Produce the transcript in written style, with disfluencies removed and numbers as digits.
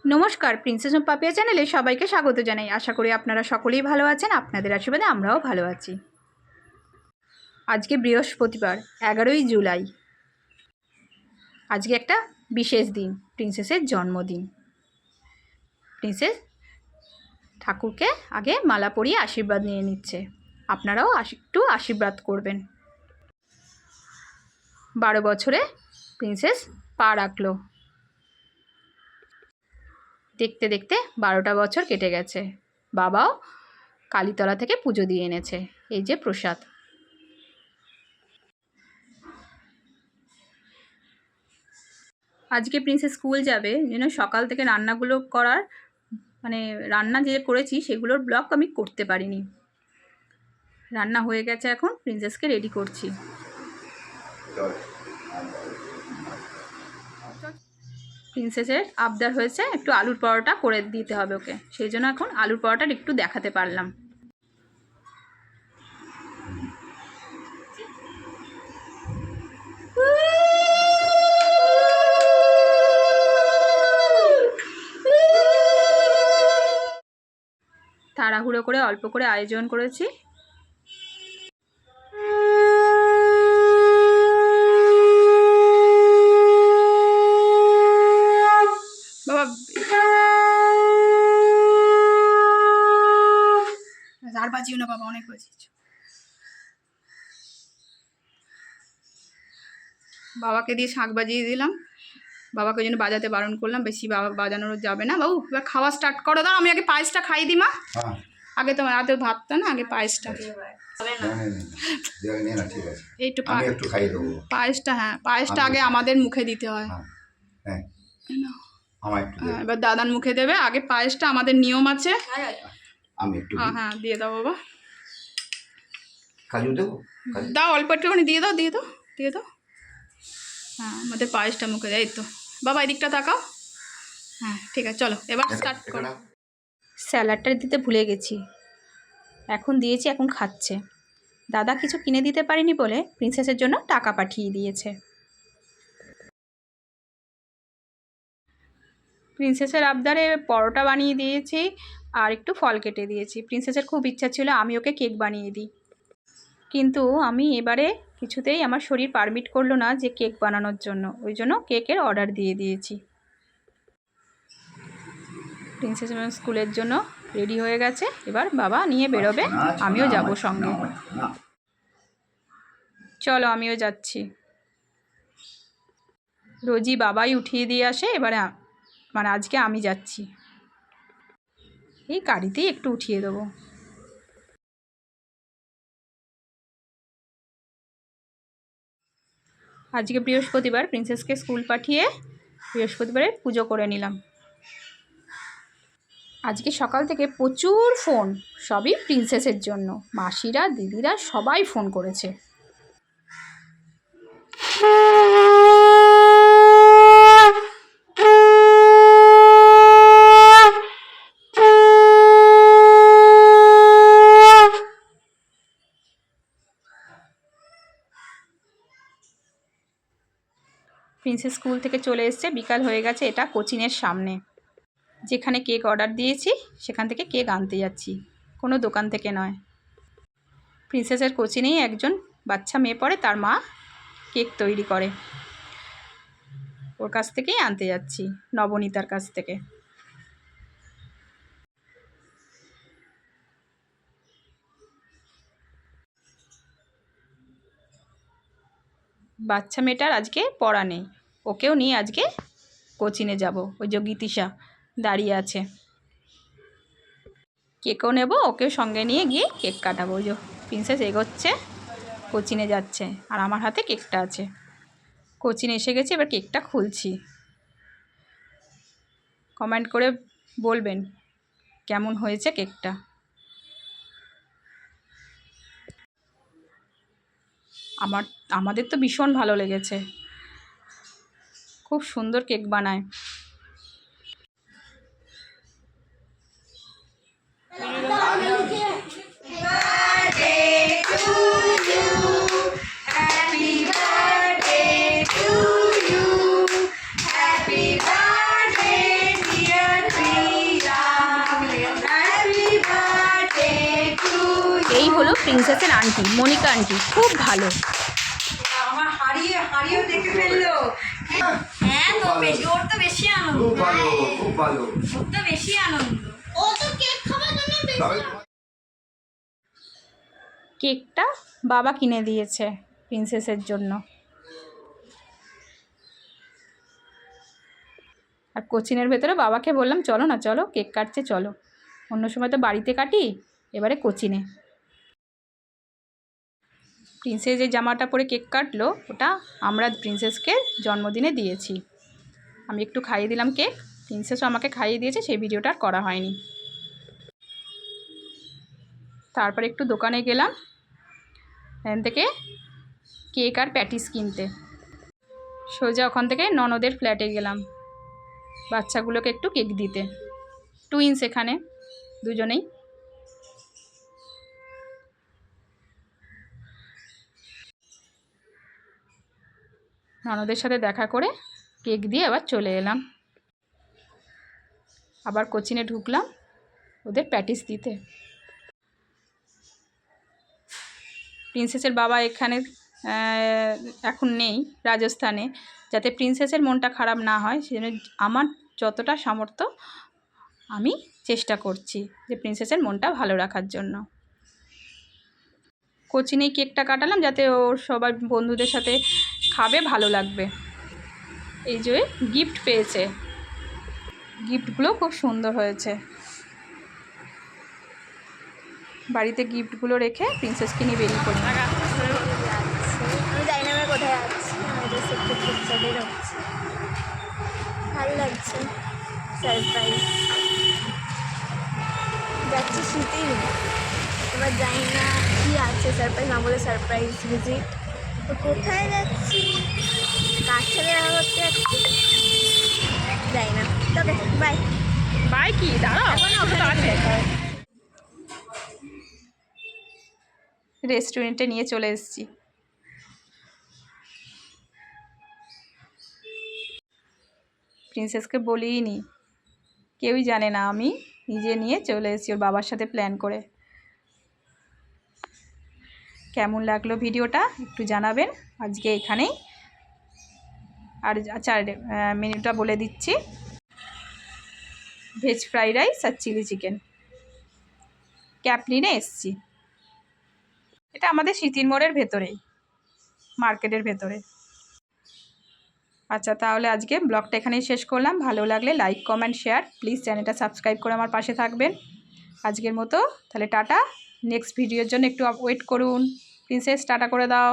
নমস্কার, princess of Papiya চ্যানেলে সবাইকে স্বাগত জানাই। আশা করি আপনারা সকলেই ভালো আছেন। আপনাদের আশীর্বাদে আমরাও ভালো আছি। আজকে বৃহস্পতিবার 11ই জুলাই। আজকে একটা বিশেষ দিন, প্রিন্সেসের জন্মদিন। প্রিন্সেস ঠাকুরকে আগে মালা পরিয়ে আশীর্বাদ নিয়ে নিচ্ছে। আপনারাও একটু আশীর্বাদ করবেন। 12 বছরে প্রিন্সেস পা রাখলো। দেখতে দেখতে 12টা বছর কেটে গেছে। বাবাও কালীতলা থেকে পুজো দিয়ে এনেছে। এই যে প্রসাদ। আজকে প্রিন্সেস স্কুল যাবে, যেন সকাল থেকে রান্নাগুলো করার রান্না যে করেছি সেগুলোর ব্লগ আমি করতে পারিনি। রান্না হয়ে গেছে, এখন প্রিন্সেসকে রেডি করছি। প্রিন্সেসের আবদার হয়েছে একটু আলুর পরোটা করে দিতে হবে ওকে, সেই জন্য এখন আলুর পরোটাটা একটু দেখাতে পারলাম। তাড়াহুড়ো করে অল্প করে আয়োজন করেছি। বাবা আর বাজিও না বাবা, অনেক বাজিয়েছ। বাবাকে দিয়ে শাঁখ বাজিয়ে দিলাম। বাবাকে ওই জন্য বাজাতে বারণ করলাম, বেশি বাবা বাজানো যাবে না। বাবু এবার খাওয়া স্টার্ট করো। দাও আমি আগে পায়েসটা খাই দিই মা। আগে তোমার হাতে ভাতটা না, আগে পায়েসটা। এইটু পায়েসটা, হ্যাঁ পায়েসটা আগে আমাদের মুখে দিতে হয়। এবার দাদার মুখে দেবে, আগে পায়েসটা আমাদের নিয়ম আছে। হ্যাঁ দিয়ে দাও বাবা, দাও অল্প একটুখানি দিয়ে দাও, দিয়ে দাও, দিয়ে দাও। হ্যাঁ আমাদের পায়েসটা মুখে দেয়। এই তো বাবা এদিকটা তাকাও। হ্যাঁ ঠিক আছে, চলো এবার স্টার্ট করো। স্যালাডটা দিতে ভুলে গেছি, এখন দিয়েছি, এখন খাচ্ছে। দাদা কিছু কিনে দিতে পারেনি বলে প্রিন্সেসের জন্য টাকা পাঠিয়ে দিয়েছে। প্রিন্সেসের আবদারে পরোটা বানিয়ে দিয়েছি আর একটু ফল কেটে দিয়েছি। প্রিন্সেসের খুব ইচ্ছা ছিল আমি ওকে কেক বানিয়ে দিই, কিন্তু আমি এবারে কিছুতেই আমার শরীর পারমিট করলো না যে কেক বানানোর জন্য, ওই জন্য কেকের অর্ডার দিয়ে দিয়েছি। প্রিন্সেস স্কুলের জন্য রেডি হয়ে গেছে, এবার বাবা নিয়ে বেরোবে, আমিও যাব সঙ্গে। চলো আমিও যাচ্ছি। রোজই বাবাই উঠিয়ে দিয়ে আসে, এবারে আজকে আমি যাচ্ছি। এই গাড়িতেই একটু উঠিয়ে দেবো। আজকে বৃহস্পতিবার, প্রিন্সেসকে স্কুল পাঠিয়ে বৃহস্পতিবারে পুজো করে নিলাম। আজকে সকাল থেকে প্রচুর ফোন, সবই প্রিন্সেসের জন্য। মাসিরা দিদিরা সবাই ফোন করেছে। প্রিন্সেস স্কুল থেকে চলে এসছে, বিকাল হয়ে গেছে। এটা কোচিংয়ের সামনে, যেখানে কেক অর্ডার দিয়েছি সেখান থেকে কেক আনতে যাচ্ছি, কোনো দোকান থেকে নয়। প্রিন্সেসের কোচিংয়েই একজন বাচ্চা মেয়ে পড়ে, তার মা কেক তৈরি করে, ওর কাছ থেকেই আনতে যাচ্ছি, নবনীতার কাছ থেকে। বাচ্চা মেয়েটার আজকে পড়া নেই, ওকেও নিয়ে আজকে কোচিংয়ে যাব। ওই যে গীতিশা দাঁড়িয়ে আছে, কেকও নেব, ওকেও সঙ্গে নিয়ে গিয়ে কেক কাটাবো। ওই যে প্রিন্সেস এগোচ্ছে, কোচিংয়ে যাচ্ছে, আর আমার হাতে কেকটা আছে। কোচিং এসে গেছি, এবার কেকটা খুলছি। কমেন্ট করে বলবেন কেমন হয়েছে কেকটা। আমাদের তো ভীষণ ভালো লেগেছে, খুব সুন্দর কেক বানায়। হলো প্রিন্সেসের আন্টি, মনিকা আন্টি, খুব ভালো। আমার হারিয়ে দেখে ফেললো। হ্যাঁ তো বেশি, ওর তো বেশি আনন্দ। খুব ভালো, খুব ভালো। ওর তো বেশি আনন্দ। ও তো কেক খাওয়ার জন্য বেশি। কেকটা বাবা কিনে দিয়েছে প্রিন্সেসের জন্য। আর কোচিনের ভেতরে বাবাকে বললাম চলো না, চলো কেক কাটছে, চলো। অন্য সময় তো বাড়িতে কাটি, এবারে কোচিনে। প্রিন্সেস যে জামাটা পরে কেক কাটলো, ওটা আমরা প্রিন্সেসকে জন্মদিনে দিয়েছি। আমি একটু খাইয়ে দিলাম কেক, প্রিন্সেসও আমাকে খাইয়ে দিয়েছে, সেই ভিডিওটা আর করা হয়নি। তারপর একটু দোকানে গেলাম এখান থেকে কেক আর প্যাটিস কিনতে। সোজা ওখান থেকে ননদের ফ্ল্যাটে গেলাম বাচ্চাগুলোকে একটু কেক দিতে। টুইন্স এখানে দুজনেই। ননদের সাথে দেখা করে কেক দিয়ে আবার চলে এলাম। আবার কোচিনে ঢুকলাম ওদের প্যাটিস দিতে। প্রিন্সেসের বাবা এখানে এখন নেই, রাজস্থানে। যাতে প্রিন্সেসের মনটা খারাপ না হয় সেজন্য আমার যতটা সামর্থ্য আমি চেষ্টা করছি যে প্রিন্সেসের মনটা ভালো রাখার জন্য। কোচিনেই কেকটা কাটালাম যাতে ওর সবার বন্ধুদের সাথে খাবে, ভালো লাগবে। এই যে গিফট পেয়েছে, গিফটগুলো খুব সুন্দর হয়েছে। বাড়িতে গিফটগুলো রেখে প্রিন্সেসকে নিয়ে বেরিয়ে পড়ি। আমি জানি না আমি কোথায় আছি, আমি জাস্ট একটু চুপচাপই রয়েছি। ভালো লাগছে, সারপ্রাইজ যাচ্ছি শীতেই। এবার জানি না কী আছে সারপ্রাইজ, না বলে সারপ্রাইজ ভিজিট। তো কোথায় যাচ্ছি, কার সাথে দেখা করতে যাচ্ছি জানি না। Okay bye. বাই কি দাঁড়াও, রেস্টুরেন্টে নিয়ে চলে এসেছি। প্রিন্সেসকে বলিনি, কেউই জানে না, আমি নিজে নিয়ে চলে এসেছি ওর বাবার সাথে প্ল্যান করে। কেমন লাগলো ভিডিওটা একটু জানাবেন। আজকে এখানেই। আর আচ্ছা মেনুটা বলে দিচ্ছি, ভেজ ফ্রাইড রাইস আর চিলি চিকেন। ক্যাপলিনে এসছি, এটা আমাদের স্মৃতির মোড়ের ভেতরেই, মার্কেটের ভেতরে। আচ্ছা তাহলে আজকে ব্লগটা এখানেই শেষ করলাম। ভালো লাগলে লাইক কমেন্ট শেয়ার, প্লিজ চ্যানেলটা সাবস্ক্রাইব করে আমার পাশে থাকবেন। আজকের মতো তাহলে টাটা। নেক্সট ভিডিওর জন্য একটু ওয়েট করুন। প্রিন্সেস টাটা করে দাও।